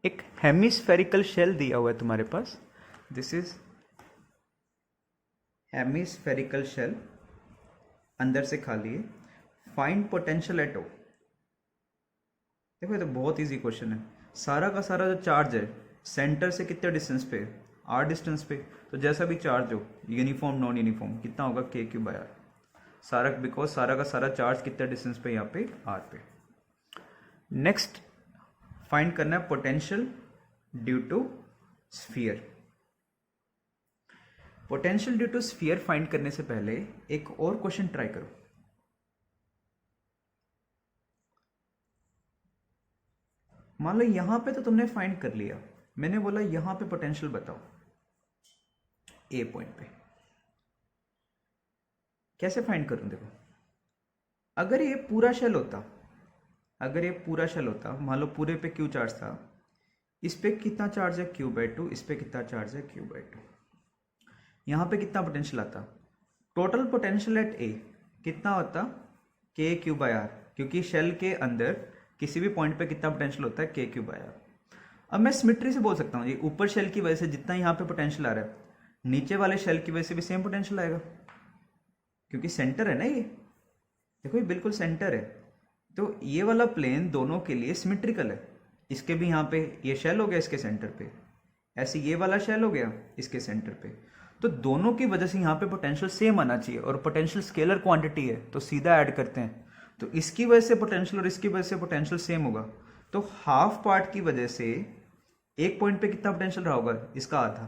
एक hemispherical shell दिया हुआ है तुम्हारे पास, दिस इज हेमिस्फेरिकल शेल, अंदर से खाली है। फाइंड पोटेंशियल एट ओ। देखो ये तो बहुत इजी क्वेश्चन है। सारा का सारा जो चार्ज है सेंटर से कितने डिस्टेंस पे, आर डिस्टेंस पे। तो जैसा भी चार्ज हो, यूनिफॉर्म नॉन यूनिफॉर्म, कितना होगा के क्यू बाय आर। सारा बिकॉज सारा का सारा चार्ज कितने डिस्टेंस पे, यहाँ पे आर पे। नेक्स्ट फाइंड करना है potential due to sphere. Potential due to sphere find करने से पहले एक और क्वेश्चन ट्राई करो। मान लो यहां पे तो तुमने फाइंड कर लिया, मैंने बोला यहां पे पोटेंशियल बताओ ए पॉइंट पे, कैसे फाइंड करूं। देखो अगर ये पूरा शेल होता, अगर ये पूरा शेल होता, मान लो पूरे पे क्यू चार्ज था, इस पे कितना चार्ज है क्यू बाई टू, इस पे कितना चार्ज है क्यू बाई टू, यहां पे कितना पोटेंशियल आता, टोटल पोटेंशियल एट ए कितना होता के क्यू बाई आर, क्योंकि शेल के अंदर किसी भी पॉइंट पे कितना पोटेंशियल होता है के क्यू बाई आर। अब मैं सिमेट्री से बोल सकता हूँ जी, ऊपर शेल की वजह से जितना यहाँ पे पोटेंशियल आ रहा है, नीचे वाले शेल की वजह से भी सेम पोटेंशियल आएगा, क्योंकि सेंटर है ना ये। देखो ये बिल्कुल सेंटर है, तो ये वाला प्लेन दोनों के लिए सिमेट्रिकल है। इसके भी यहाँ पे ये शेल हो गया इसके सेंटर पे, ऐसे ये वाला शेल हो गया इसके सेंटर पे, तो दोनों की वजह से यहाँ पे पोटेंशियल सेम आना चाहिए। और पोटेंशियल स्केलर क्वांटिटी है तो सीधा ऐड करते हैं, तो इसकी वजह से पोटेंशियल और इसकी वजह से पोटेंशियल सेम होगा। तो हाफ पार्ट की वजह से एक पॉइंट पे कितना पोटेंशियल रहा होगा, इसका आधा,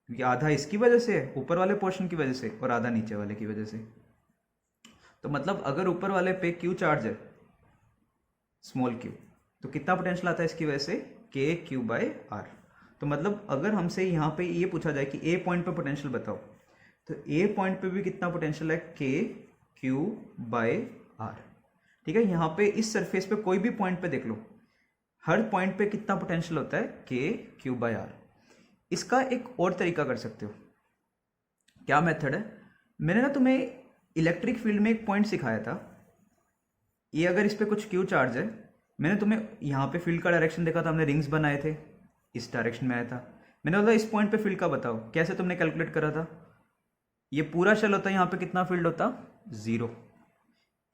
क्योंकि आधा इसकी वजह से है ऊपर वाले पोर्शन की वजह से, और आधा नीचे वाले की वजह से। तो मतलब अगर ऊपर वाले पे क्यू चार्ज है स्मॉल क्यू, तो कितना पोटेंशियल आता है इसकी वजह से के क्यू बाय आर। तो मतलब अगर हमसे यहाँ पे ये पूछा जाए कि ए पॉइंट पे पोटेंशियल बताओ, तो ए पॉइंट पे भी कितना पोटेंशियल है के क्यू बाय आर। ठीक है, यहाँ पे इस सरफेस पे कोई भी पॉइंट पे देख लो, हर पॉइंट पे कितना पोटेंशियल होता है के क्यू बाय आर। इसका एक और तरीका कर सकते हो। क्या मेथड है, मैंने ना तुम्हें इलेक्ट्रिक फील्ड में एक पॉइंट सिखाया था, ये अगर इस पे कुछ क्यू चार्ज है, मैंने तुम्हें यहाँ पे फील्ड का डायरेक्शन देखा था, हमने रिंग्स बनाए थे, इस डायरेक्शन में आया था। मैंने बोला इस पॉइंट पे फील्ड का बताओ, कैसे तुमने कैलकुलेट करा था। ये पूरा शेल होता है, यहाँ पे कितना फील्ड होता, जीरो।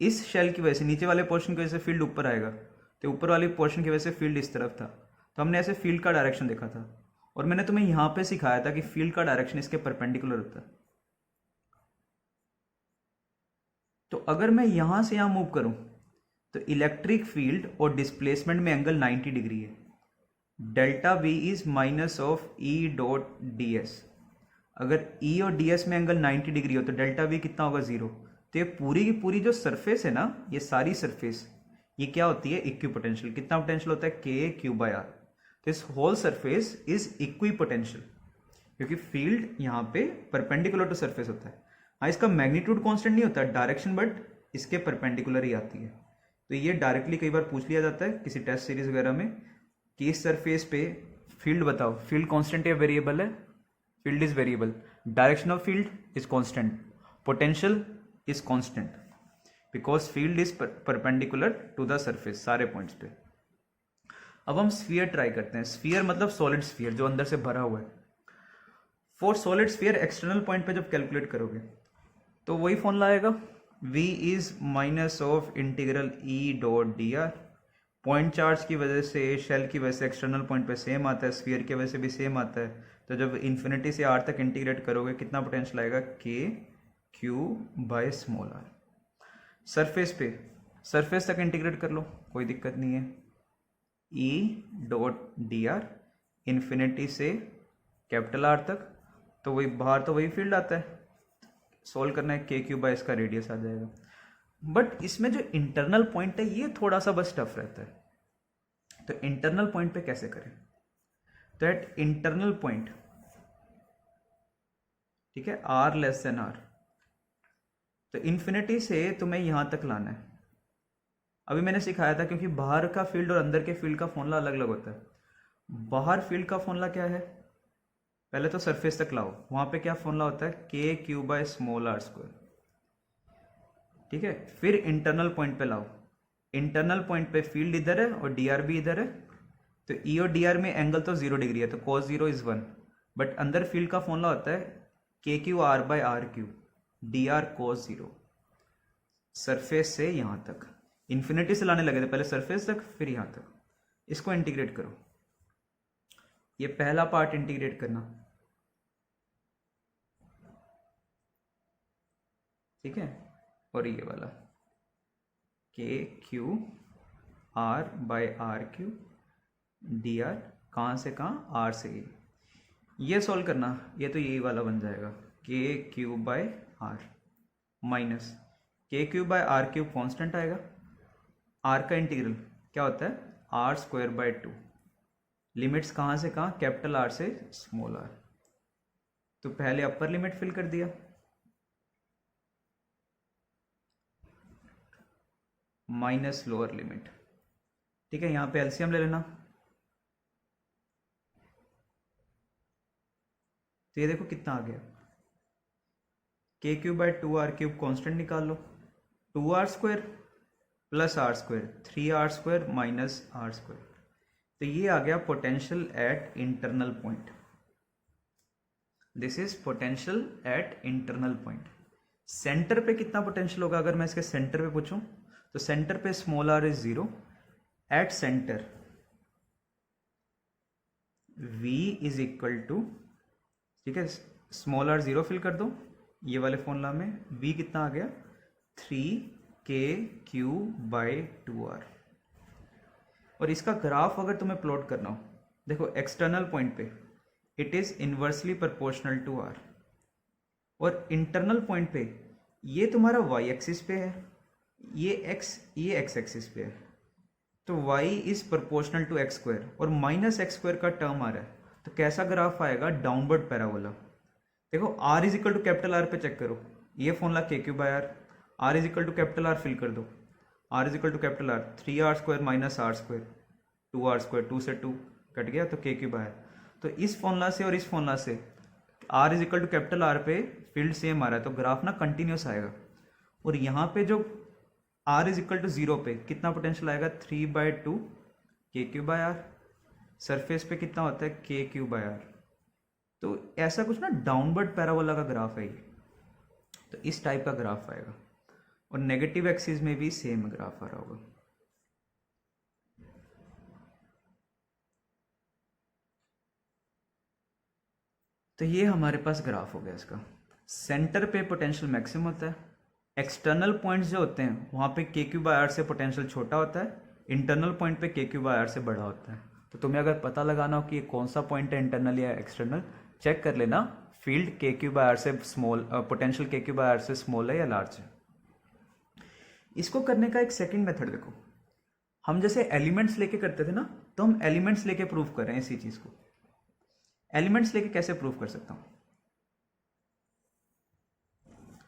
इस शेल की वजह से नीचे वाले पोर्शन की वजह से फील्ड ऊपर आएगा, तो ऊपर वाले पोर्शन की वजह से फील्ड इस तरफ था, तो हमने ऐसे फील्ड का डायरेक्शन देखा था। और मैंने तुम्हें यहाँ पे सिखाया था कि फील्ड का डायरेक्शन इसके परपेंडिकुलर होता है। तो अगर मैं यहाँ से यहाँ मूव करूँ, तो इलेक्ट्रिक फील्ड और डिस्प्लेसमेंट में एंगल 90 डिग्री है। Delta we is minus of E dot D S. अगर ई और डी एस में एंगल 90 डिग्री हो तो डेल्टा वी कितना होगा, जीरो। तो ये पूरी की पूरी जो सरफेस है ना, ये सारी सरफेस, ये क्या होती है, इक्वी पोटेंशियल। कितना पोटेंशियल होता है, के क्यू बाय आर। तो इस whole surface is equipotential, क्योंकि फील्ड यहाँ पे परपेंडिकुलर टू सरफेस होता है। हाँ, इसका मैग्नीट्यूड कांस्टेंट नहीं होता डायरेक्शन, बट इसके परपेंडिकुलर ही आती है। तो ये डायरेक्टली कई बार पूछ लिया जाता है किसी टेस्ट सीरीज वगैरह में कि इस सरफेस पे फील्ड बताओ, फील्ड कांस्टेंट या वेरिएबल है, field is variable, direction of field is constant, potential is constant, because field is perpendicular to the surface सारे पॉइंट्स पे। अब हम स्फीयर ट्राई करते हैं। स्फीयर मतलब सॉलिड स्फीयर, जो अंदर से भरा हुआ है। For solid sphere external point पे जब कैलकुलेट करोगे तो वही फॉर्मूला आएगा, v is minus of integral E dot D are. Point charge की वजह से, शेल की वजह से एक्सटर्नल पॉइंट पे सेम आता है, स्फीयर की वजह से भी सेम आता है। तो जब इन्फिनिटी से आर तक इंटीग्रेट करोगे कितना पोटेंशियल आएगा, K Q by small R. Surface पे, सरफेस तक इंटीग्रेट कर लो, कोई दिक्कत नहीं है, E dot D R infinity से कैपिटल आर तक, तो वही बाहर तो वही फील्ड आता है, सोल्व करना है, के क्यू बाय इसका रेडियस आ जाएगा। बट इसमें जो इंटरनल पॉइंट है ये थोड़ा सा बस टफ रहता है। तो इंटरनल पॉइंट पे कैसे करें, तो एट इंटरनल पॉइंट, ठीक है, आर लेस देन आर, तो इन्फिनिटी से तुम्हें यहां तक लाना है। अभी मैंने सिखाया था, क्योंकि बाहर का फील्ड और अंदर के फील्ड का फॉर्मूला अलग अलग होता है। बाहर फील्ड का फॉर्मूला क्या है, पहले तो सरफेस तक लाओ, वहां पे क्या फॉर्मूला होता है, K Q by small R square. ठीक है, फिर इंटरनल पॉइंट पे लाओ, इंटरनल पॉइंट पे फील्ड इधर है और डी आर भी इधर है, तो ई और डी आर में एंगल तो 0 डिग्री है, तो cos 0 इज 1, बट अंदर फील्ड का फॉर्मूला होता है K Q R by R Q D R cos 0, surface से यहाँ तक, इन्फिनिटी से लाने लगे थे पहले सरफेस तक फिर यहाँ तक। इसको इंटीग्रेट करो, ये पहला पार्ट इंटीग्रेट करना, ठीक है, और ये वाला K Q R by R Q D R, कहाँ से कहाँ, आर से ये सॉल्व करना, ये तो यही वाला बन जाएगा के Q by R minus K Q by R cube constant आएगा, आर का इंटीग्रल क्या होता है आर स्क्वायर बाई 2, लिमिट्स कहाँ से कहाँ, कैपिटल आर से स्मॉल आर, तो पहले अपर लिमिट फिल कर दिया माइनस लोअर लिमिट, ठीक है, यहाँ पे एलसीएम ले लेना, तो ये देखो कितना आ गया, K cube by 2 R cube constant निकाल लो, 2 R square plus R square 3 R square minus are square, तो ये आ गया potential at internal point, this is potential at internal point. Centre पे कितना पोटेंशियल होगा, अगर मैं इसके सेंटर पे पूछूं तो सेंटर पे small R is 0, at centre v is equal to, ठीक है, स्मॉल आर 0 फिल कर दो, ये वाले फॉर्मूला में v कितना आ गया 3k/q बाई 2r, और इसका ग्राफ अगर तुम्हें प्लॉट करना हो, देखो एक्सटर्नल पॉइंट पे it is inversely proportional to r, और इंटरनल पॉइंट पे ये तुम्हारा y एक्सिस पे है, ये x एक्सिस पे है, तो y is proportional to X square, और माइनस एक्स स्क्वायर का टर्म आ रहा है, तो कैसा ग्राफ आएगा, डाउनवर्ड पैराबोला। देखो r is equal to capital R पे चेक करो, ये formula K Q by R is equal to capital R fill कर दो, r is equal to capital R 3r square minus are square 2r square, 2 से 2 cut गया तो K Q by are, तो इस फॉर्मूला से और इस फॉर्मूला से r is equal to capital R पे फील्ड सेम आ रहा है, तो ग्राफ ना कंटिन्यूस आएगा, और यहाँ पे जो r इज इक्वल टू 0 पे कितना पोटेंशियल आएगा 3/2 के क्यू बाई आर, सरफेस पे कितना होता है के क्यू बाई आर, तो ऐसा कुछ ना डाउनवर्ड पैराबोला का ग्राफ है ये, तो इस टाइप का ग्राफ आएगा, और नेगेटिव एक्सिस में भी सेम ग्राफ आ रहा होगा। तो ये हमारे पास ग्राफ हो गया इसका, सेंटर पे पोटेंशियल मैक्सिमम होता है, एक्सटर्नल पॉइंट्स जो होते हैं वहाँ पे के क्यू बाई आर से पोटेंशियल छोटा होता है, इंटरनल पॉइंट पे के क्यू बाई आर से बड़ा होता है, तो तुम्हें अगर पता लगाना हो कि ये कौन सा पॉइंट है इंटरनल या एक्सटर्नल, चेक कर लेना फील्ड के क्यू बाई आर से स्मॉल, पोटेंशियल के क्यू बाई आर से स्मॉल है या लार्ज है। इसको करने का एक सेकंड मेथड देखो, हम जैसे एलिमेंट्स लेके करते थे ना, तो हम एलिमेंट्स लेके प्रूव कर रहे हैं इसी चीज को, एलिमेंट्स लेके कैसे प्रूव कर सकता हूं,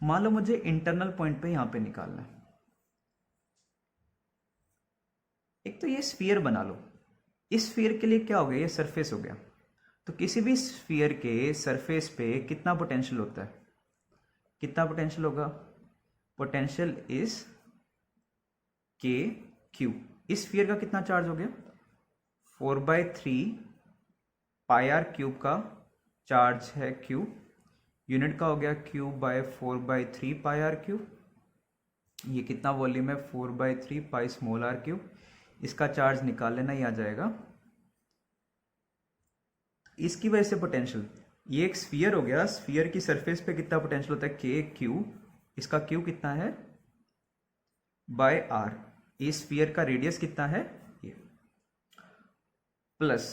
मान लो मुझे इंटरनल पॉइंट पे यहां पे निकालना है, एक तो ये स्फीयर बना लो, इस स्फीयर के लिए क्या हो गया, ये सरफेस हो गया, तो किसी भी स्फीयर के सरफेस पे कितना पोटेंशियल होता है, कितना पोटेंशियल होगा, पोटेंशियल इज के क्यू, इस स्फीयर का कितना चार्ज हो गया 4/3 पाई आर क्यूब का चार्ज है क्यू, यूनिट का हो गया cube by 4/3 pi R cube, ये कितना वॉल्यूम है 4/3 पाई स्मॉल आर क्यूब, इसका चार्ज निकाल लेना, ही आ जाएगा, इसकी वजह से पोटेंशियल, ये एक स्फीयर हो गया, स्फीयर की सरफेस पे कितना पोटेंशियल होता है के क्यू, इसका क्यू कितना है बाय आर, इस स्फीयर का रेडियस कितना है ये, प्लस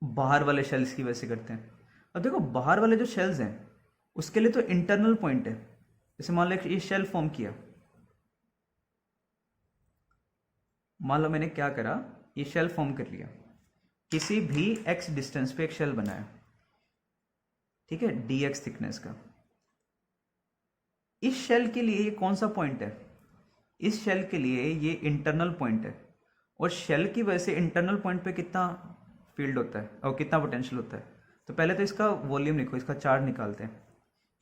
बाहर वाले शेल्स की वजह से करते हैं। अब देखो बाहर वाले जो शेल्स हैं उसके लिए तो इंटरनल पॉइंट है, जैसे मान लो ये शेल फॉर्म किया, मान लो मैंने क्या करा, ये शेल फॉर्म कर लिया, किसी भी x डिस्टेंस पे एक शेल बनाया, ठीक है, dx थिकनेस का, इस शेल के लिए ये कौन सा पॉइंट है, इस शेल के लिए ये इंटरनल पॉइंट है, और शेल की वजह से इंटरनल पॉइंट पे कितना फील्ड होता है और कितना पोटेंशियल होता है, तो पहले तो इसका वॉल्यूम लिखो, इसका चार्ज निकालते हैं,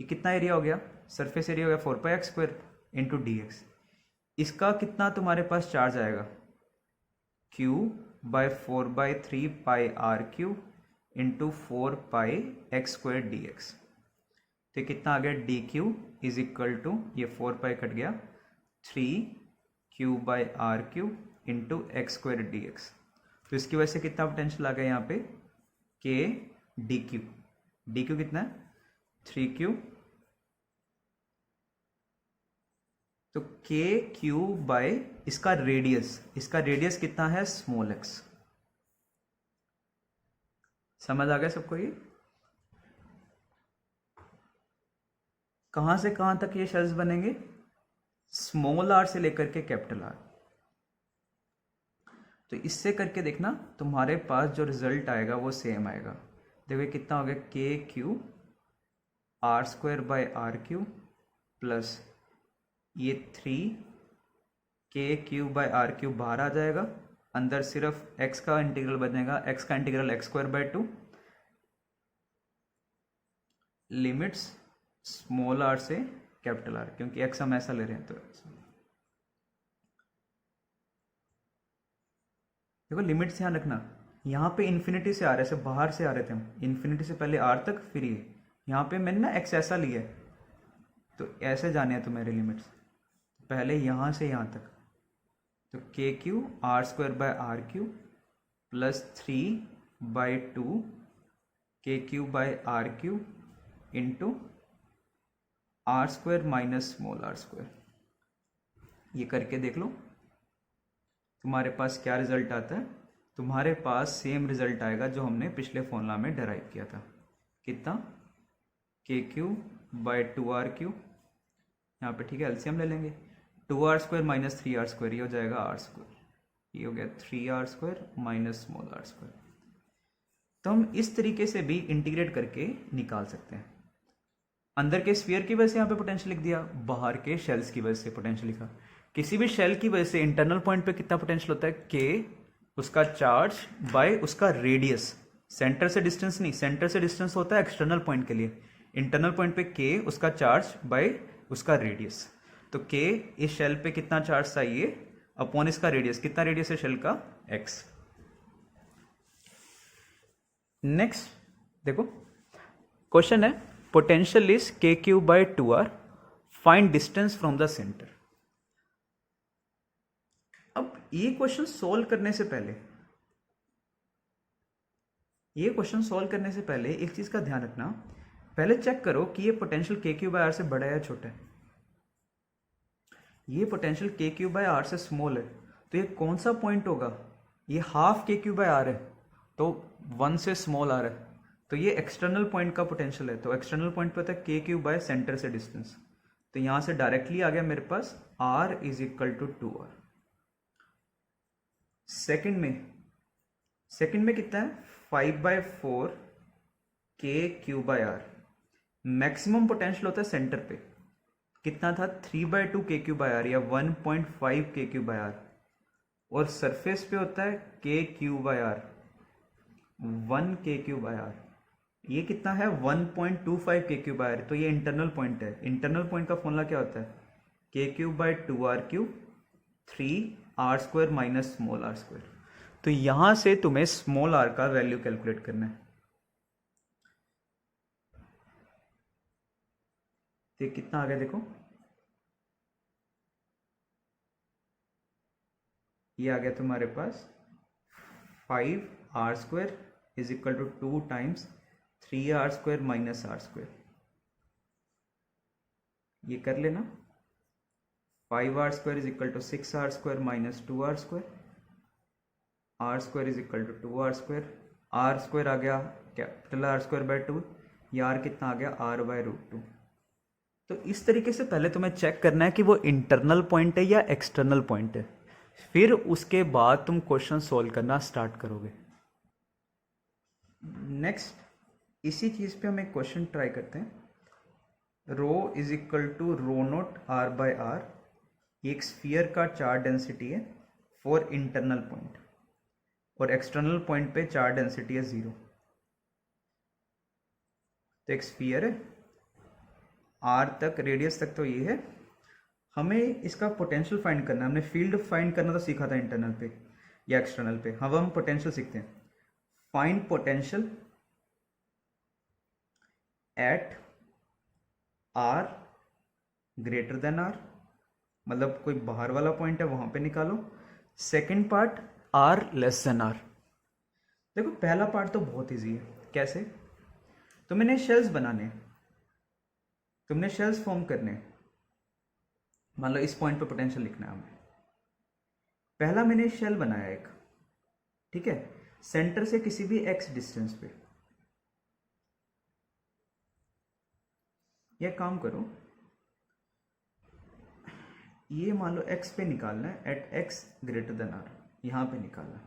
ये कितना एरिया हो गया, सरफेस एरिया हो गया 4πx² इंटू डी एक्स, इसका कितना तुम्हारे पास चार्ज आएगा Q by 4/3 pi are Q into 4 pi X square D X. तो कितना आ गया, D Q is equal to, ये 4 पाई कट गया, 3 क्यू/r³ into X square D X. तो इसकी वजह से कितना पोटेंशियल आ गया यहाँ पे, के डी क्यू। डी क्यू कितना है, 3Q। तो के क्यू बाय इसका रेडियस कितना है, स्मॉल एक्स। समझ आ गया सबको ये? कहां से कहां तक ये शेल्स बनेंगे, स्मॉल आर से लेकर के कैपिटल आर। तो इससे करके देखना तुम्हारे पास जो रिजल्ट आएगा वो सेम आएगा। देखो कितना हो गया, के क्यू r²/r³ प्लस ये 3 बाहर आ जाएगा, अंदर सिर्फ x का इंटीग्रल बनेगा, x का integral x²/2 limits small r से कैपिटल R, क्योंकि x हम ऐसा ले रहे हैं। तो देखो लिमिट ध्यान रखना, यहाँ पे इन्फिनिटी से आ रहे, से बाहर से आ रहे थे हम, इन्फिनिटी से पहले r तक, फिर ये यहाँ पे मैंने ना x ऐसा लिया है, तो ऐसे जाने हैं तो मेरे लिमिट्स, पहले यहाँ से यहाँ तक। तो K Q r²/r³ plus 3/2 k³ into r² minus small r²। ये करके देख लो तुम्हारे पास क्या रिजल्ट आता है। तुम्हारे पास सेम रिजल्ट आएगा जो हमने पिछले फॉर्मूला में डेराइव किया था। कितना, k³/2r³, यहाँ पे ठीक है एलसीएम ले लेंगे, 2r² माइनस 3r², ये हो जाएगा r², ये हो गया 3r² माइनस स्मॉल r²। तो हम इस तरीके से भी इंटीग्रेट करके निकाल सकते हैं। अंदर के स्फीयर की वजह से यहाँ पे पोटेंशियल लिख दिया, बाहर के शेल्स की वजह से पोटेंशियल लिखा। किसी भी शेल की वजह से इंटरनल पॉइंट पे कितना पोटेंशियल होता है, के उसका चार्ज बाय उसका रेडियस, सेंटर से डिस्टेंस नहीं, सेंटर से डिस्टेंस होता है एक्सटर्नल पॉइंट के लिए, इंटरनल पॉइंट पे के उसका चार्ज बाय उसका रेडियस। तो के इस शेल पे कितना चार्ज था, ये अपॉन इसका रेडियस, कितना रेडियस है शेल का, x। नेक्स्ट देखो क्वेश्चन है, potential is k³/2r, find distance from the centre. अब ये क्वेश्चन सॉल्व करने से पहले, एक चीज का ध्यान रखना, पहले चेक करो कि ये पोटेंशियल k³/r से बड़ा है या छोटा है। ये पोटेंशियल k³/r से स्मॉल है, तो ये कौन सा पॉइंट होगा, ये हाफ k³/r है, तो 1 से स्मॉल आ रहा है, तो ये एक्सटर्नल पॉइंट का पोटेंशियल है। तो एक्सटर्नल पॉइंट पे होता है k³ सेंटर से डिस्टेंस, तो यहां से डायरेक्टली आ गया मेरे पास r is equal to 2r। Second में कितना है, 5/4 k³/r। मैक्सिमम पोटेंशियल होता है सेंटर पे, कितना था, 3/2 k³/r या 1.5 k³/r, और सरफेस पे होता है k³/r 1 k³/r। ये कितना है, 1.25 k³/r, तो ये इंटरनल पॉइंट है। इंटरनल पॉइंट का फॉर्मूला क्या होता है, k³/2r³, 3r² minus small r²। तो यहां से तुम्हें स्मॉल r का वैल्यू कैलकुलेट करना है। तो कितना आ गया, देखो ये आ गया तुम्हारे पास 5r² is equal to 2 times 3r² minus r²। ये कर लेना, 5r² is equal to 6r² minus 2r², r² is equal to 2r², r² आ गया कैपिटल r²/2, ये r कितना आ गया, r/√2। तो इस तरीके से पहले तुम्हें चेक करना है कि वो इंटरनल पॉइंट है या एक्सटर्नल पॉइंट है, फिर उसके बाद तुम क्वेश्चन सॉल्व करना स्टार्ट करोगे। नेक्स्ट इसी चीज पे हम एक क्वेश्चन ट्राई करते हैं। रो इज इक्वल टू ρ0r/r, एक स्फीयर का चार्ज डेंसिटी है फॉर इंटरनल पॉइंट, और एक्सटर्नल पॉइंट पे चार्ज डेंसिटी है 0। तो एक स्फीयर है, r तक रेडियस तक तो ये है, हमें इसका पोटेंशियल फाइंड करना है। हमने फील्ड फाइंड करना तो सीखा था इंटरनल पे, या एक्सटर्नल पे। अब हम पोटेंशियल सीखते हैं। Find potential at R greater than R, मतलब कोई बाहर वाला पॉइंट है वहां पे निकालो। Second part R less than R. देखो पहला पार्ट तो बहुत इजी है। कैसे? तो मैंने शेल्स बनाने, तुमने शेल्स फॉर्म करने। मान लो इस पॉइंट पे पोटेंशियल लिखना है हमें। पहला मैंने शेल बनाया एक, ठीक है, सेंटर से किसी भी एक्स डिस्टेंस पे। यह काम करो, ये मान लो एक्स पे निकालना है, at X greater than R, यहां पे निकालना है।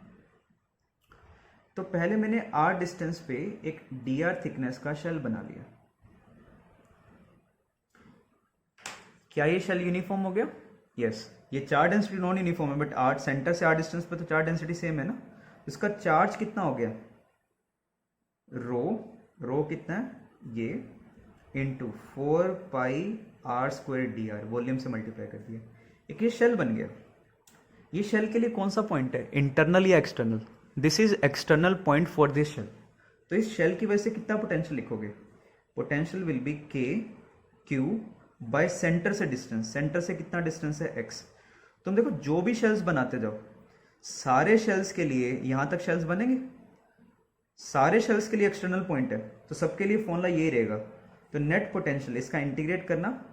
तो पहले मैंने आर डिस्टेंस पे एक डी आर थिकनेस का शेल बना लिया। क्या ये शेल यूनिफॉर्म हो गया? यस। ये चार डेंसिटी नॉन यूनिफॉर्म है, बट आर सेंटर से आर डिस्टेंस पे तो चार डेंसिटी सेम है ना। इसका चार्ज कितना हो गया? रो कितना है? ये into 4πr² D R, volume से मल्टीप्लाई कर दिया। एक ये शेल बन गया। ये शेल के लिए कौन सा पॉइंट है, इंटरनल या external? This is external point for this shell. तो इस शेल की वजह से कितना पोटेंशियल लिखोगे? Potential will be K Q by centre से डिस्टेंस। सेंटर से कितना डिस्टेंस है? एक्स। तुम देखो जो भी शेल्स बनाते जाओ, सारे शेल्स के लिए यहां तक शेल्स बनेंगे, सारे शेल्स के लिए एक्सटर्नल पॉइंट है, तो सबके लिए फॉर्मूला यही रहेगा। तो नेट पोटेंशियल, इसका इंटीग्रेट करना,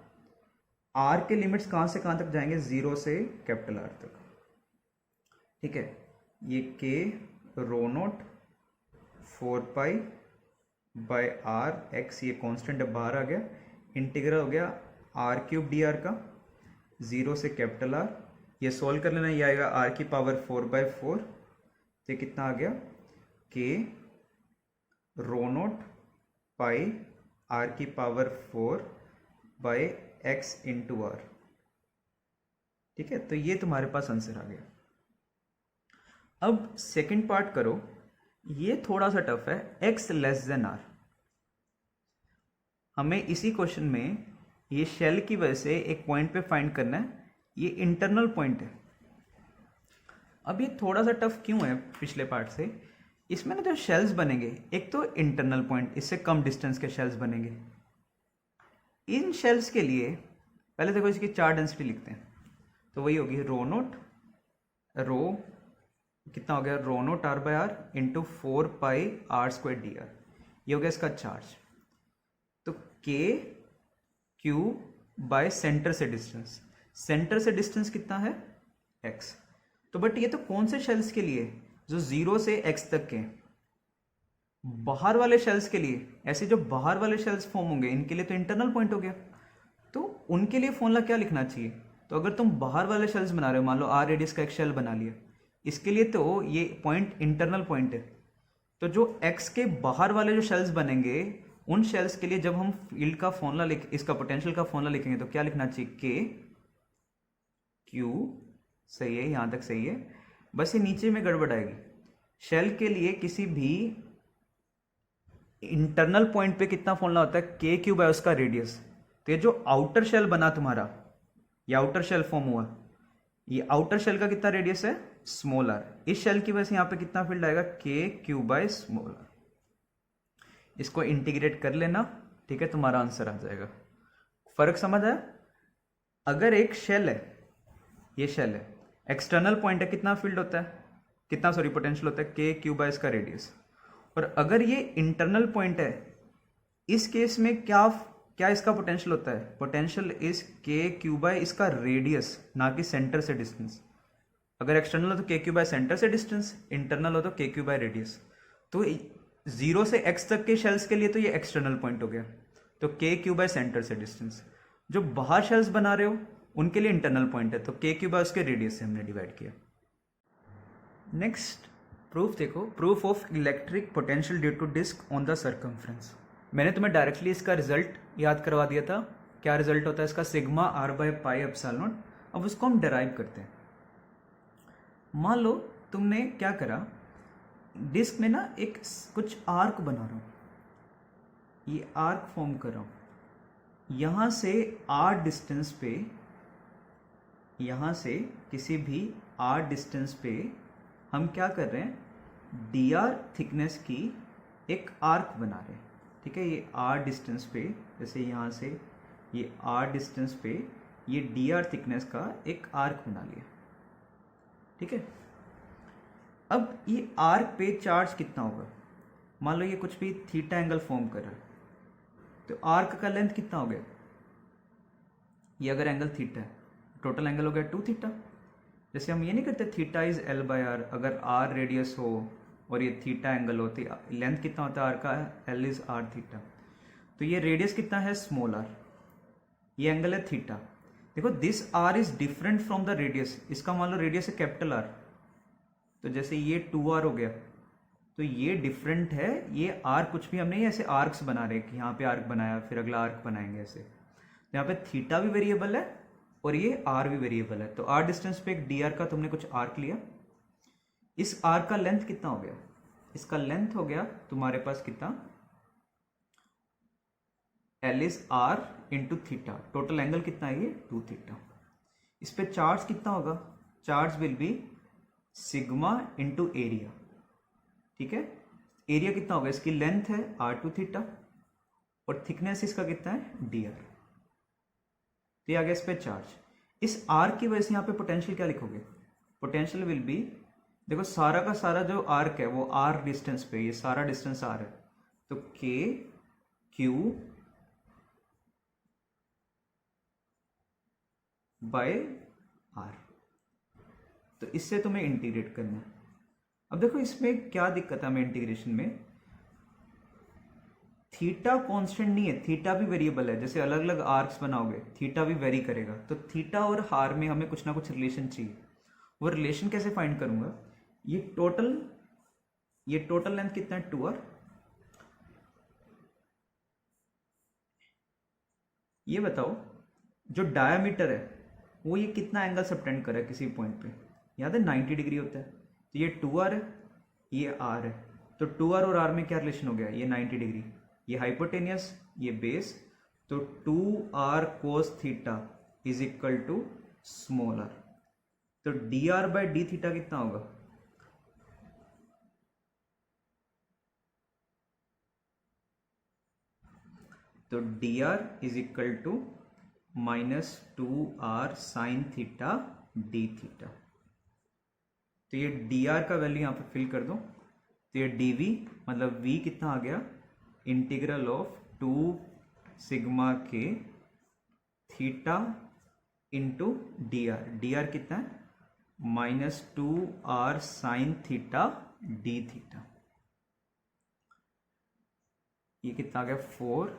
आर के लिमिट्स कहां से कहां तक जाएंगे? 0 से कैपिटल आर तक, ठीक है। ये के रो नोट 4π/r एक्स, ये कांस्टेंट है बाहर आ गया, इंटीग्रल हो गया r³ dr का 0 से कैपिटल आर। ये सोल्व कर लेना, ये आएगा r⁴/4। तो कितना आ गया? K rho naught pi r⁴/x into R, ठीक है। तो ये तुम्हारे पास आंसर आ गया। अब सेकंड पार्ट करो, ये थोड़ा सा टफ है, x लेस देन आर। हमें इसी क्वेश्चन में ये शेल की वजह से एक पॉइंट पे फाइंड करना है, ये इंटरनल पॉइंट है। अब ये थोड़ा सा टफ क्यों है पिछले पार्ट से? इसमें ना जो शेल्स बनेंगे, एक तो इंटरनल पॉइंट, इससे कम डिस्टेंस के शेल्स बनेंगे। इन शेल्स के लिए पहले देखो इसकी चार डेंसिटी लिखते हैं, तो वही होगी रो नोट, रो कितना हो गया? रो note r/r into 4πr² dr, ये हो गया इसका चार्ज। तो के क्यू बाय सेंटर से डिस्टेंस, सेंटर से डिस्टेंस कितना है? x। तो बट ये तो कौन से शेल्स के लिए? जो 0 से x तक के। बाहर वाले शेल्स के लिए, ऐसे जो बाहर वाले शेल्स फॉर्म होंगे, इनके लिए तो इंटरनल पॉइंट हो गया, तो उनके लिए फॉर्मूला क्या लिखना चाहिए? तो अगर तुम बाहर वाले शेल्स बना रहे हो, मान लो r रेडियस का एक शेल बना लिया, इसके लिए तो ये पॉइंट इंटरनल पॉइंट है। तो जो x के बाहर वाले जो शेल्स बनेंगे, उन शेल्स के लिए जब हम फील्ड का फॉर्मूला इसका पोटेंशियल का फॉर्मूला लिखेंगे, तो क्या लिखना चाहिए? के क्यू, सही है, यहां तक सही है। बस ये नीचे में गड़बड़ आएगी। शेल के लिए किसी भी इंटरनल पॉइंट पे कितना फॉर्मूला होता है? के क्यू बाय उसका रेडियस। तो ये जो आउटर शेल बना तुम्हारा, ये आउटर शेल फॉर्म हुआ, ये आउटर शेल का कितना रेडियस है? Small are. इस शेल की वजह से यहां पे कितना फील्ड आएगा? K Q by small are. इसको इंटीग्रेट कर लेना, ठीक है, तुम्हारा आंसर आ जाएगा। फर्क समझ आया? अगर एक शेल है, ये शेल है, एक्सटर्नल पॉइंट है, कितना फील्ड होता है, कितना सॉरी पोटेंशियल होता है? के क्यू बाय इसका रेडियस। और अगर ये इंटरनल पॉइंट है, इस केस में क्या क्या इसका पोटेंशियल होता है? Potential is K Q by इसका रेडियस, ना कि सेंटर से डिस्टेंस। अगर एक्सटर्नल हो तो के क्यू बाय सेंटर से डिस्टेंस, इंटरनल हो तो के क्यू बाय रेडियस। तो 0 से x तक के शेल्स के लिए तो ये एक्सटर्नल पॉइंट हो गया, तो के क्यू बाय सेंटर से डिस्टेंस। जो बाहर शेल्स बना रहे हो उनके लिए इंटरनल पॉइंट है, तो के क्यू बाय उसके रेडियस से हमने डिवाइड किया। नेक्स्ट प्रूफ देखो, proof of electric potential due to disc on the circumference. मैंने तुम्हें डायरेक्टली इसका रिजल्ट याद करवा दिया था। क्या रिजल्ट होता है इसका? Sigma r/πε0। अब उसको हम डिराइव करते हैं। मान लो तुमने क्या करा, डिस्क में ना एक कुछ आर्क बना रहा हूं, ये आर्क फॉर्म कर रहा हूं, यहां से r डिस्टेंस पे, यहां से किसी भी r डिस्टेंस पे हम क्या कर रहे हैं, डी आर थिकनेस की एक आर्क बना रहे हैं, ठीक है। ये आर डिस्टेंस पे, जैसे यहाँ से ये आर डिस्टेंस पे ये डी आर थिकनेस का एक आर्क बना लिया, ठीक है। अब ये आर्क पे चार्ज कितना होगा, मान लो ये कुछ भी थीटा एंगल फॉर्म कर रहा है, तो आर्क का लेंथ कितना हो गया, ये अगर एंगल थीटा है, टोटल एंगल हो गया 2 थीटा। जैसे हम ये नहीं करते theta is L by R, अगर आर रेडियस हो और ये थीटा एंगल होती, लेंथ कितना होता है आर का, एल इज आर थीटा। तो ये रेडियस कितना है, स्मॉल आर, ये एंगल है थीटा। देखो this R is different from the radius, इसका मान लो रेडियस है कैपिटल आर, तो जैसे ये 2r हो गया, तो ये डिफरेंट है, ये आर कुछ भी हम नहीं ऐसे आर्क्स बना रहे कि यहाँ पे आर्क बनाया फिर अगला आर्क बनाएंगे ऐसे। यहाँ पे थीटा भी वेरिएबल है और ये आर भी वेरिएबल है, तो आर डिस्टेंस पे एक डी आर का तुमने कुछ आर्क लिया, इस आर्क का लेंथ कितना हो गया, इसका लेंथ हो गया तुम्हारे पास कितना, L is R into theta, total angle कितना है ये 2 थीटा। इस पे चार्ज कितना होगा, charge will be sigma into area, ठीक है। एरिया कितना होगा, इसकी लेंथ है r2 थीटा और थिकनेस इसका कितना है dr, तो ये आ गया इस पे चार्ज। इस r की वजह से यहाँ पे पोटेंशियल क्या लिखोगे, पोटेंशियल विल बी, देखो सारा का सारा जो आर्क है वो r डिस्टेंस पे, ये सारा डिस्टेंस r है, तो k q बाय r, तो इससे तुम्हें इंटीग्रेट करना है। अब देखो इसमें क्या दिक्कत है हमें इंटीग्रेशन में, थीटा कांस्टेंट नहीं है, थीटा भी वेरिएबल है, जैसे अलग अलग आर्क्स बनाओगे थीटा भी वेरी करेगा, तो थीटा और हार में हमें कुछ ना कुछ रिलेशन चाहिए। वो रिलेशन कैसे फाइंड करूंगा, ये टोटल लेंथ कितना है 2r, ये बताओ जो डायामीटर है वो ये कितना एंगल सबटेंड कर रहा है किसी पॉइंट पे, याद है 90 डिग्री होता है, तो ये 2r है ये r है, तो 2r और r में क्या रिलेशन हो गया, ये 90 डिग्री, ये हाइपोटेनियस ये बेस, तो 2r cos theta is equal to small r, तो dr बाई डी थीटा कितना होगा, तो dr is equal to -2r sine theta D theta. तो ये dr का वैल्यू यहाँ पे फिल कर दो, तो ये dv मतलब v कितना आ गया, इंटीग्रल ऑफ 2 सिग्मा के थीटा इंटू dr कितना है -2r sine theta D theta, ये कितना आ गया 4,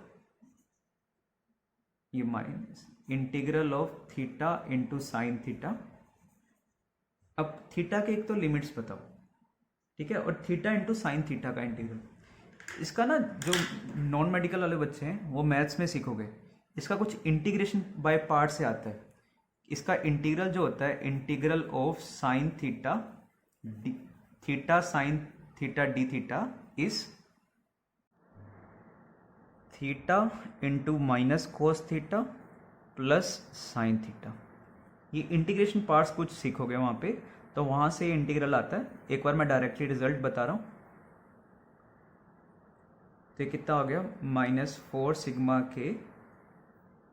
ये minus integral of theta into sine theta. अब थीटा के एक तो लिमिट्स बताओ, ठीक है, और थीटा इंटू साइन थीटा का इंटीग्रल, इसका ना जो नॉन मेडिकल वाले बच्चे हैं वो मैथ्स में सीखोगे, इसका कुछ इंटीग्रेशन बाय पार्ट से आता है। इसका इंटीग्रल जो होता है integral of sine theta theta sine theta D theta is theta into minus cos theta plus sine theta. ये इंटीग्रेशन पार्ट्स कुछ सीखोगे वहाँ पे, तो वहाँ से इंटीग्रल आता है। एक बार मैं डायरेक्टली रिजल्ट बता रहा हूँ, तो कितना हो गया -4 सिग्मा के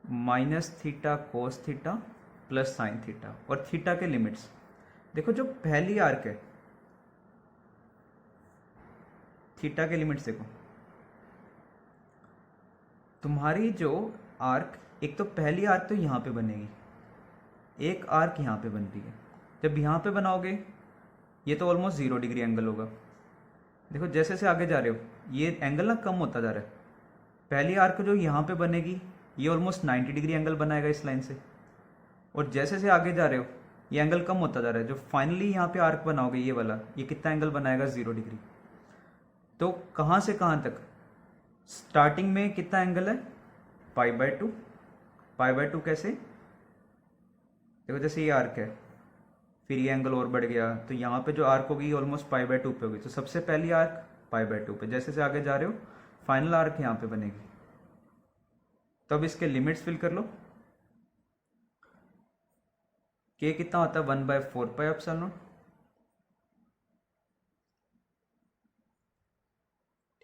minus theta cos theta plus sine theta, और थीटा के लिमिट्स देखो, जो पहली आर्क है थीटा के लिमिट्स देखो, तुम्हारी जो आर्क, एक तो पहली आर्क तो यहाँ पे बनेगी, एक आर्क यहाँ पे बन रही है, जब यहाँ पे बनाओगे ये तो ऑलमोस्ट 0 डिग्री एंगल होगा। देखो जैसे जैसे आगे जा रहे हो ये एंगल ना कम होता जा रहा है, पहली आर्क जो यहाँ पे बनेगी ये ऑलमोस्ट 90 डिग्री एंगल बनाएगा इस लाइन से, और जैसे जैसे आगे जा रहे हो ये एंगल कम होता जा रहा है, जो फाइनली यहाँ पे आर्क बनाओगे ये वाला, ये कितना एंगल बनाएगा 0 डिग्री। तो कहाँ से कहाँ तक, स्टार्टिंग में कितना एंगल है π/2, π/2 कैसे, देखो जैसे ये आर्क है फिर ये एंगल और बढ़ गया, तो यहाँ पे जो आर्क होगी ऑलमोस्ट π/2 पे होगी, तो सबसे पहली आर्क π/2 पे, जैसे जैसे आगे जा रहे हो फाइनल आर्क यहाँ पे बनेगी। तो अब इसके लिमिट्स फिल कर लो, k कितना होता है 1/4 पाई एप्सिलॉन नॉट,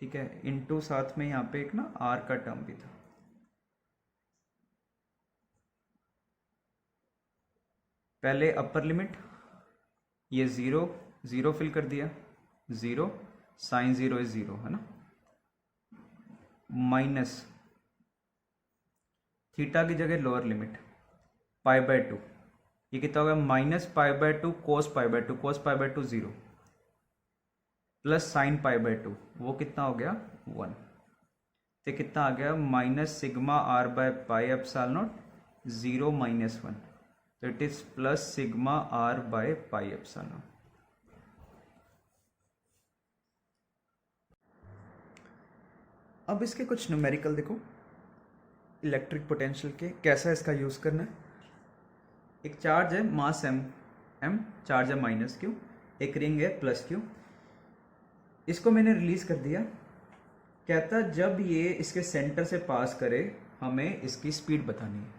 ठीक है, इनटू साथ में यहाँ पे एक ना आर का टर्म भी था। पहले अपर लिमिट, ये ज़ीरो ज़ीरो फिल कर दिया, zero sine zero is zero है ना, माइनस थीटा की जगह lower limit pi by two, ये कितना होगा minus pi by two cos pi by two, cos pi by two zero, plus sine pi by two, वो कितना हो गया 1, तो कितना आ गया minus sigma R by pi epsilon naught, zero minus 1, तो it is plus sigma R by pi epsilon naught. अब इसके कुछ न्यूमेरिकल देखो इलेक्ट्रिक पोटेंशियल के, कैसा इसका यूज़ करना है। एक चार्ज है मास एम, चार्ज है माइनस क्यू, एक रिंग है प्लस क्यू, इसको मैंने रिलीज कर दिया। कहता जब ये इसके सेंटर से पास करे हमें इसकी स्पीड बतानी है।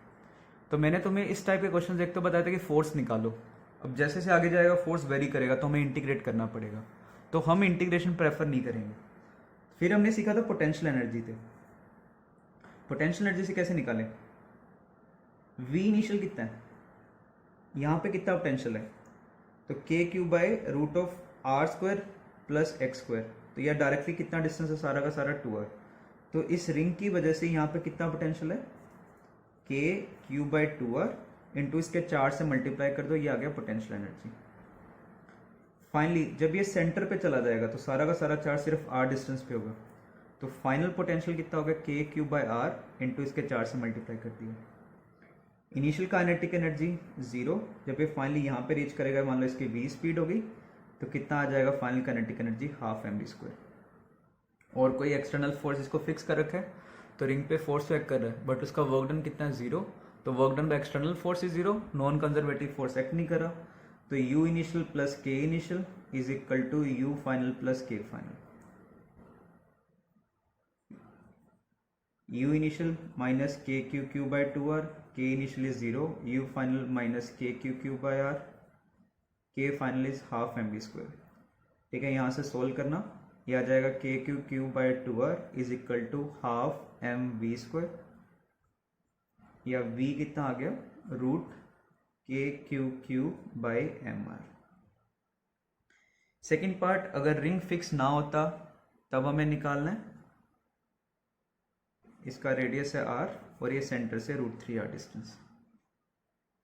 तो मैंने तुम्हें इस टाइप के क्वेश्चन एक तो बताया था कि फोर्स निकालो। अब जैसे से आगे जाएगा फोर्स वेरी करेगा तो हमें इंटीग्रेट करना पड़ेगा, तो हम इंटीग्रेशन प्रेफर नहीं करेंगे। फिर हमने सीखा था पोटेंशियल एनर्जी थे। पोटेंशियल एनर्जी से कैसे निकालें, वी इनिशियल कितना है, यहाँ पे कितना पोटेंशियल है, तो K Q by root of R square plus X square, तो यह डायरेक्टली कितना डिस्टेंस है, सारा का सारा 2r। तो इस रिंग की वजह से यहाँ पे कितना पोटेंशियल है, K Q by 2r into इसके चार्ज से मल्टीप्लाई कर दो, ये आ गया पोटेंशियल एनर्जी। फाइनली जब ये सेंटर पे चला जाएगा तो सारा का सारा चार्ज सिर्फ r डिस्टेंस पे होगा, तो फाइनल पोटेंशियल कितना होगा, के क्यू बाय आर इंटू इसके चार्ज से मल्टीप्लाई कर दिया। इनिशियल काइनेटिक एनर्जी जीरो, जब ये फाइनली यहाँ पे रीच करेगा, मान लो इसकी v स्पीड होगी, तो कितना आ जाएगा final kinetic energy half M we square. और कोई एक्सटर्नल फोर्स इसको फिक्स कर रखा है, तो रिंग पे फोर्स एक्ट कर रहा है बट उसका वर्क डन कितना है, जीरो, तो work done by external force is zero, non conservative force act नहीं कर रहा, तो u initial plus k initial is equal to u final plus k final. u initial minus K Q Q by 2r, k initial is zero, u final minus K Q Q by r, k final is half M we square. ठीक है, यहाँ से solve करना, यह आ जाएगा के Q Q by 2r is equal to half M we square, या v कितना आ गया root k Q Q by m r. Second part, अगर रिंग फिक्स ना होता तब हमें निकालना है, इसका रेडियस है r और ये सेंटर से √3r डिस्टेंस,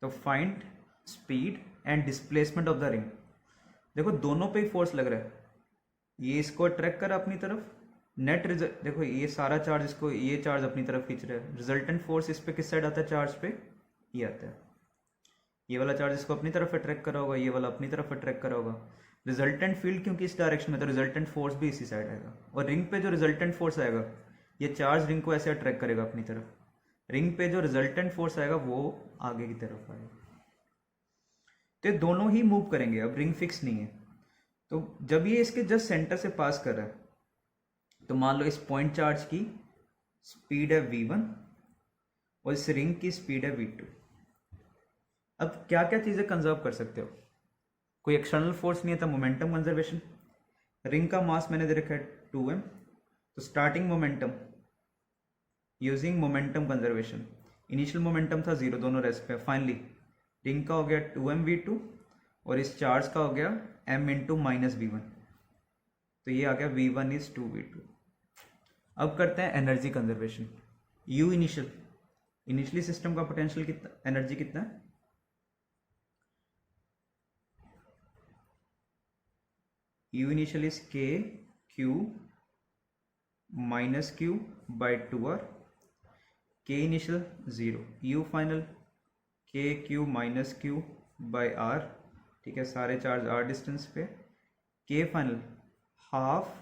तो find speed and displacement of the ring. देखो दोनों पे ही फोर्स लग रहा है, ये इसको अट्रैक्ट कर अपनी तरफ, नेट रिजल्ट देखो ये सारा चार्ज इसको, ये चार्ज अपनी तरफ खींच रहा है, रिजल्टेंट फोर्स इस पे किस साइड आता है, चार्ज पे ये आता है, ये वाला चार्ज इसको अपनी तरफ अट्रैक्ट करा होगा, ये वाला अपनी तरफ अट्रैक्ट करा होगा। रिजल्टेंट फील्ड क्योंकि इस डायरेक्शन में, तो रिजल्टेंट फोर्स भी इसी साइड आएगा, और रिंग पे जो रिजल्टेंट फोर्स आएगा, ये चार्ज रिंग को ऐसे अट्रैक्ट करेगा अपनी तरफ, रिंग पे जो रिजल्टेंट फोर्स आएगा वो आगे की तरफ आएगा, तो दोनों ही मूव करेंगे। अब रिंग फिक्स नहीं है, तो जब ये इसके जस्ट सेंटर से पास कर रहा है, तो मान लो इस पॉइंट चार्ज की स्पीड है v1 और इस रिंग की स्पीड है v2। अब क्या क्या चीजें कंजर्व कर सकते हो, कोई एक्सटर्नल फोर्स नहीं है तो मोमेंटम कंजर्वेशन, रिंग का मास मैंने दे रखा है 2m, तो starting momentum using momentum conservation, initial momentum था 0, दोनों रेस्ट पे, फाइनली रिंग का हो गया 2mv2 और इस चार्ज का हो गया m इंटू माइनस v1, तो ये आ गया v1 इज 2v2। अब करते हैं energy conservation. u initial, initially system का पोटेंशियल कितना, एनर्जी कितना है, u initial is k q minus q by 2r, k initial 0, u final k q minus q by r, ठीक है, सारे चार्ज r डिस्टेंस पे, k final half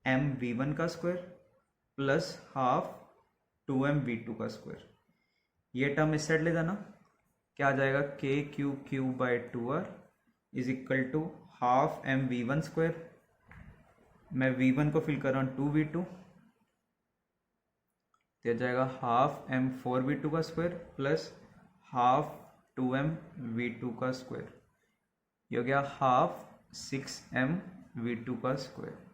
m v1 का square plus half 2m v2 का square, ये term इस side ले जाना, क्या आ जाएगा, k q q by 2r is equal to half m v1 square, मैं v1 को फिल कर रहा हूँ 2v2, तो जाएगा हाफ m 4v2 का square plus half 2m v2 का स्क्वायर, ये हो गया हाफ 6m v2 का स्क्वायर।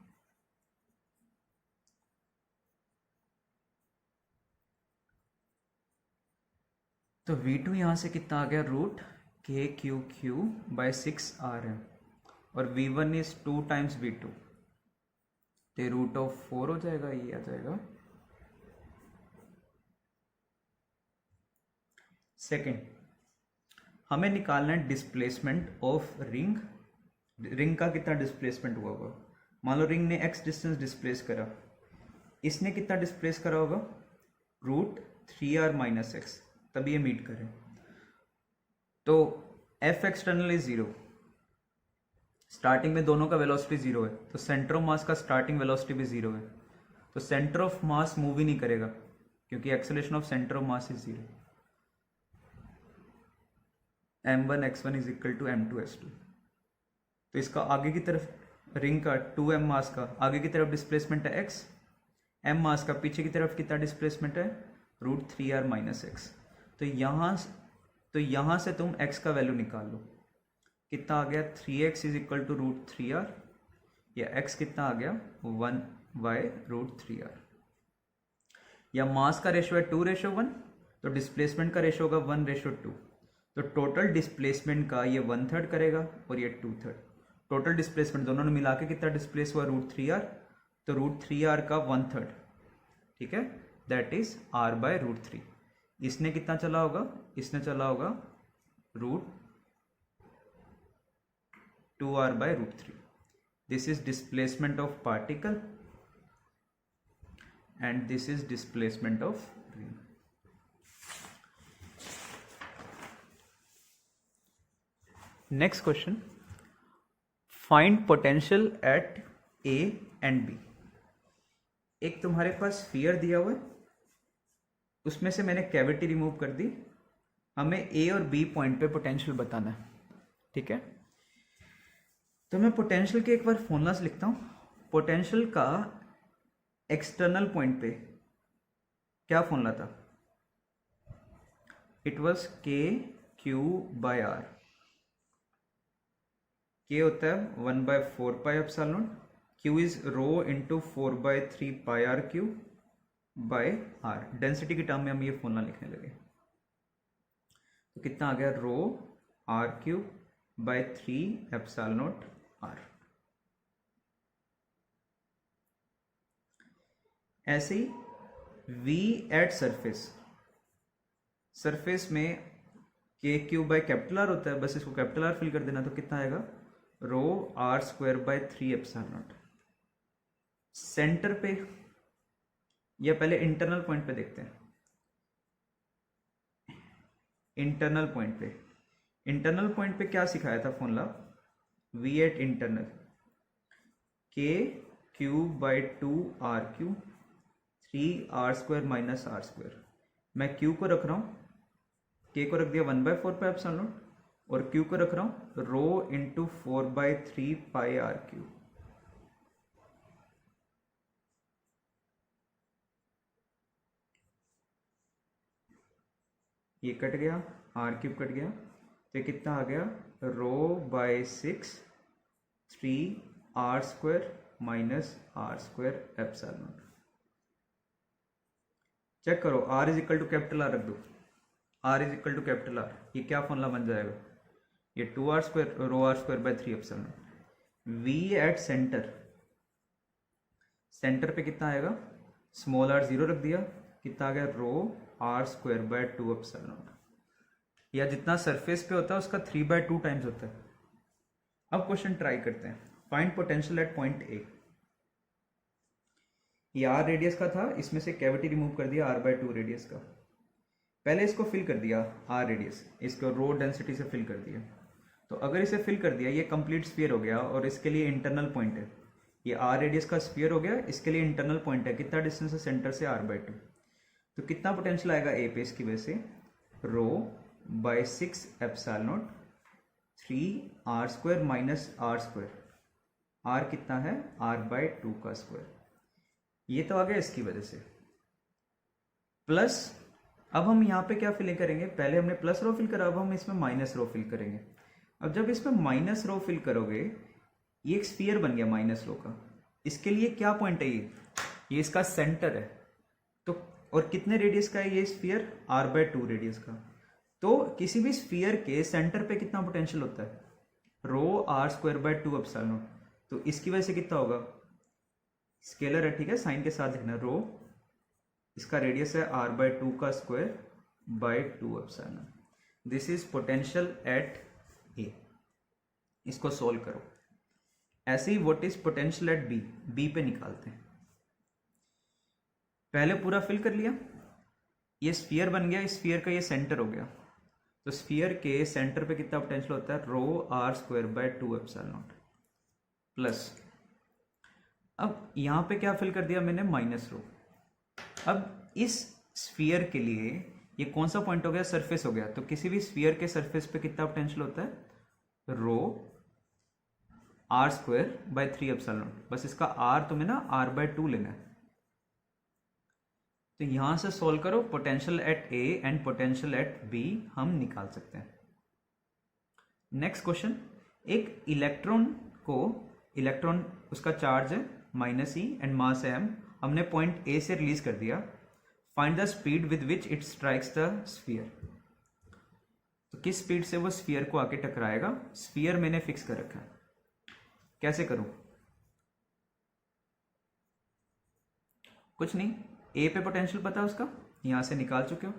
तो V2 यहाँ से कितना आ गया, root k Q Q by 6R है, और V1 इज 2 टाइम्स V2, तो रूट ऑफ 4 हो जाएगा, ये आ जाएगा। सेकेंड, हमें निकालना है डिस्प्लेसमेंट ऑफ रिंग। रिंग का कितना डिस्प्लेसमेंट हुआ होगा। मान लो रिंग ने x डिस्टेंस डिस्प्लेस करा, इसने कितना डिस्प्लेस करा होगा, रूट 3r माइनस एक्स, तब ये मीट करें। तो f एक्सटर्नल इज 0, स्टार्टिंग में दोनों का वेलोसिटी 0 है, तो सेंटर ऑफ मास का स्टार्टिंग वेलोसिटी भी 0 है, तो सेंटर ऑफ मास मूव ही नहीं करेगा क्योंकि acceleration of centre of mass is 0। m1 x1 is equal to m2 s2। तो इसका आगे की तरफ रिंग का 2m मास का आगे की तरफ डिस्प्लेसमेंट है x, m मास का पीछे की तरफ कितना डिस्प्लेसमेंट है, रूट 3r माइनस एक्स। तो यहाँ से तुम x का वैल्यू निकाल लो, कितना आ गया, 3x is equal to root 3r, या x कितना आ गया, 1 बाय रूट 3r। या मास का रेशो है 2:1, तो डिस्प्लेसमेंट का रेशो होगा 1:2। तो टोटल डिस्प्लेसमेंट का ये 1/3 करेगा और ये 2/3। टोटल डिस्प्लेसमेंट दोनों ने मिला के कितना डिस्प्लेस हुआ, रूट 3r, तो रूट 3r का 1/3, ठीक है, that is r by root 3। इसने कितना चला होगा, इसने चला होगा root 2r by root 3। This is displacement of particle and this is displacement of ring. Next question, find potential at A and B. एक तुम्हारे पास स्फीयर दिया हुआ है, उसमें से मैंने कैविटी रिमूव कर दी, हमें ए और बी पॉइंट पे पोटेंशियल बताना है, ठीक है। तो मैं पोटेंशियल के एक बार फॉर्मूलास लिखता हूँ। पोटेंशियल का एक्सटर्नल पॉइंट पे क्या फॉर्मूला था, it was k Q by r. K होता है 1/4 pi epsilon naught, q is rho into 4/3 pi are Q by r. Density की टर्म में हम ये फॉर्मूला लिखने लगे, तो कितना आ गया, rho R Q by 3 epsilon naught R. ऐसे ही V एट सरफेस, सरफेस में K Q by capital R होता है, बस इसको कैपिटल आर फिल कर देना, तो कितना आएगा, rho R square by 3 epsilon naught. Centre पे या पहले इंटरनल पॉइंट पे देखते हैं, इंटरनल पॉइंट पे क्या सिखाया था formula, V at internal, k Q by 2 r q 3r square minus are square. मैं q को रख रहा हूँ, k को रख दिया 1/4 पाई एप्सिलॉन नॉट, और q को रख रहा हूँ rho into 4/3 pi are Q. ये कट गया, आर क्यूब कट गया, तो ये कितना आ गया, rho by 6 3r square minus are square epsilon naught. Check करो, r is equal to capital R रख दो, r is equal to capital R, ये क्या फॉर्मूला बन जाएगा, ये 2r square rho R square by 3 epsilon not. V at centre, centre पे कितना आएगा, स्मॉल r 0 रख दिया, कितना आ गया, rho R square by 2 epsilon naught, या जितना सरफेस पे होता है उसका 3/2 टाइम्स होता है। अब क्वेश्चन ट्राई करते हैं, find potential eight point A. ये r रेडियस का था, इसमें से कैविटी रिमूव कर दिया r/2 रेडियस का, पहले इसको फिल कर दिया r रेडियस, इसको रो डेंसिटी से फिल कर दिया। तो अगर इसे फिल कर दिया, ये कंप्लीट स्फीयर हो गया, और इसके लिए इंटरनल पॉइंट है, ये r रेडियस का स्फीयर हो गया, इसके लिए इंटरनल पॉइंट है, कितना डिस्टेंस है सेंटर से, r/2। तो कितना पोटेंशियल आएगा ए पे इसकी वजह से, rho by 6 epsilon naught 3r square minus are square, r कितना है, r/2 का स्क्वायर। ये तो आ गया इसकी वजह से, प्लस अब हम यहाँ पे क्या फिल करेंगे, पहले हमने प्लस रो फिल करा, अब हम इसमें माइनस रो फिल करेंगे। अब जब इसमें माइनस रो फिल करोगे, ये एक स्फीयर बन गया माइनस रो का, इसके लिए क्या पॉइंट है, ये इसका सेंटर है, तो और कितने रेडियस का है ये स्फीयर, r/2 रेडियस का, तो किसी भी स्फीयर के सेंटर पे कितना पोटेंशियल होता है, rho R square by 2 epsilon naught. तो इसकी वजह से कितना होगा, स्केलर है ठीक है, साइन के साथ लिखना, रो इसका रेडियस है r बाय 2 का square by 2 epsilon naught. This is potential at A. इसको सोल्व करो। ऐसे ही what is potential at B, B पे निकालते हैं। पहले पूरा फिल कर लिया, ये स्फीयर बन गया, स्फीयर का ये सेंटर हो गया। तो स्फीयर के सेंटर पे कितना पोटेंशियल होता है, rho R square by 2 epsilon naught plus, अब यहां पे क्या फिल कर दिया मैंने, माइनस रो। अब इस स्फीयर के लिए ये कौन सा पॉइंट हो गया, सरफेस हो गया। तो किसी भी स्फीयर के सरफेस पे कितना पोटेंशियल होता है, rho R square by 3 epsilon naught. बस इसका आर तुम्हें ना आर बाय 2 लेना है। तो यहां से सोल्व करो, potential at A and potential at B हम निकाल सकते हैं। नेक्स्ट क्वेश्चन, एक इलेक्ट्रॉन उसका चार्ज है -e एंड मास है m, हमने पॉइंट ए से रिलीज कर दिया। Find the speed with which it strikes the sphere. तो किस स्पीड से वो स्फीयर को आके टकराएगा, स्फीयर मैंने फिक्स कर रखा है। कैसे करूं, कुछ नहीं, ए पे पोटेंशियल पता है उसका, यहां से निकाल चुके हो।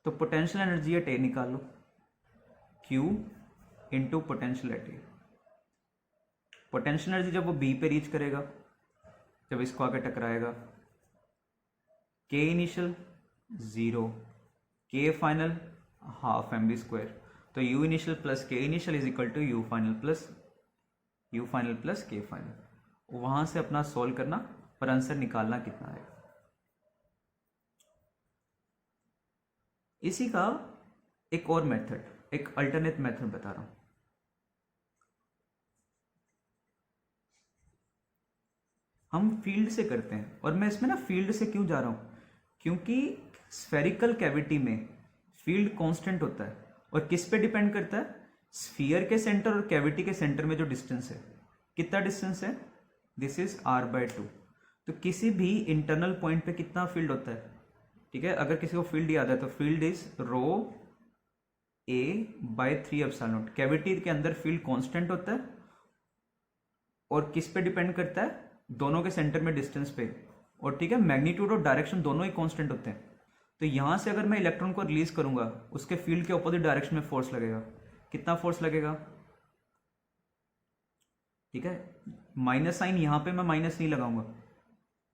तो पोटेंशियल एनर्जी एट ए निकाल लो, Q into potential at A. Potential energy जब वो बी पे रीच करेगा, जब इसको आके टकराएगा, K initial 0, K final half m v square. तो U initial plus K initial is equal to U final plus K final. वहां से अपना सोल्व करना और आंसर निकालना कितना है। इसी का एक और मेथड, एक अल्टरनेट मेथड बता रहा हूं। हम फील्ड से करते हैं, और मैं इसमें ना फील्ड से क्यों जा रहा हूं, क्योंकि स्फेरिकल कैविटी में फील्ड कांस्टेंट होता है। और किस पे डिपेंड करता है, स्फीयर के सेंटर और कैविटी के सेंटर में जो डिस्टेंस है, कितना डिस्टेंस है, दिस इज r बाय 2। तो किसी भी इंटरनल पॉइंट पे कितना फील्ड होता है, ठीक है। अगर किसी को फील्ड याद है तो field is rho a by 3 epsilon naught. Cavity के अंदर फील्ड कांस्टेंट होता है और किस पे डिपेंड करता है, दोनों के सेंटर में डिस्टेंस पे। और ठीक है, मैग्नीट्यूड और डायरेक्शन दोनों ही कांस्टेंट होते हैं। तो यहां से अगर मैं इलेक्ट्रॉन को रिलीज करूंगा, उसके फील्ड के अपोजिट डायरेक्शन में फोर्स लगेगा। कितना फोर्स लगेगा, ठीक है। माइनस साइन यहां पे मैं माइनस नहीं लगाऊंगा।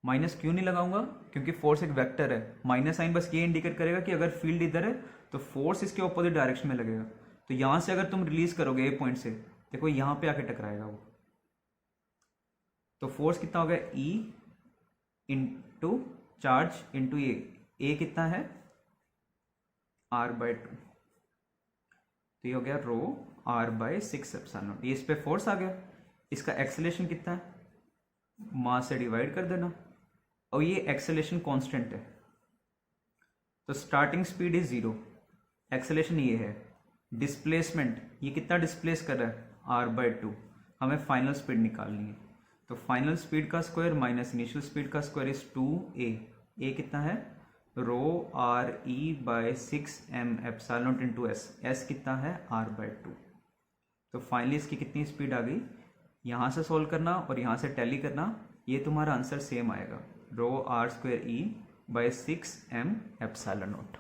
माइनस क्यों नहीं लगाऊंगा, क्योंकि फोर्स एक वेक्टर है। माइनस साइन बस ये इंडिकेट करेगा कि अगर फील्ड इधर है तो फोर्स इसके अपोजिट डायरेक्शन में लगेगा। तो यहां से अगर तुम रिलीज करोगे ए पॉइंट से, देखो यहां पे आके टकराएगा वो। तो फोर्स कितना होगा, E इंटू चार्ज इंटू ए कितना है, r बाय 2। तो ये हो गया रो r बाय 6 एप्सिलॉन नॉट। ये इस पे फोर्स आ गया। इसका एक्सेलेरेशन कितना है, मास से डिवाइड कर देना, और ये एक्सेलेरेशन कांस्टेंट है। तो स्टार्टिंग स्पीड इज 0, एक्सेलेरेशन ये है। डिस्प्लेसमेंट, ये कितना डिस्प्लेस कर रहा है, r बाय 2। हमें फाइनल स्पीड निकालनी है। तो फाइनल स्पीड का स्क्वायर माइनस इनिशियल स्पीड का स्क्वायर इज 2a। ए कितना है, rho r e by 6m epsilon naught into s कितना है, r बाय 2। तो फाइनली इसकी कितनी स्पीड आ गई, यहां से सोल्व करना और यहां से टैली करना, ये तुम्हारा आंसर सेम आएगा, rho r square e by 6m epsilon not.